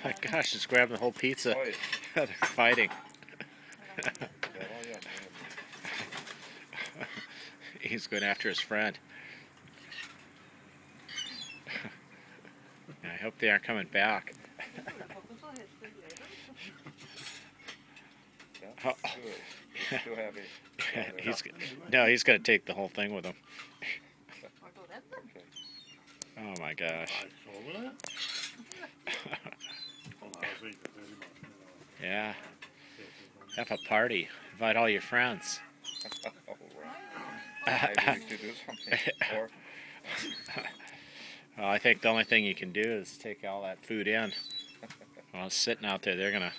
my gosh, just grabbing the whole pizza. Oj. They're fighting. Det var jävligt. He's going after his friend. I hope they aren't coming back. Yeah, good. He's too heavy. He's going to take the whole thing with him. Okay. Oh my gosh. Yeah. Have a party. Invite all your friends. Maybe we should do something. Or Well, I think the only thing you can do is take all that food in. While it's sitting out there, they're going to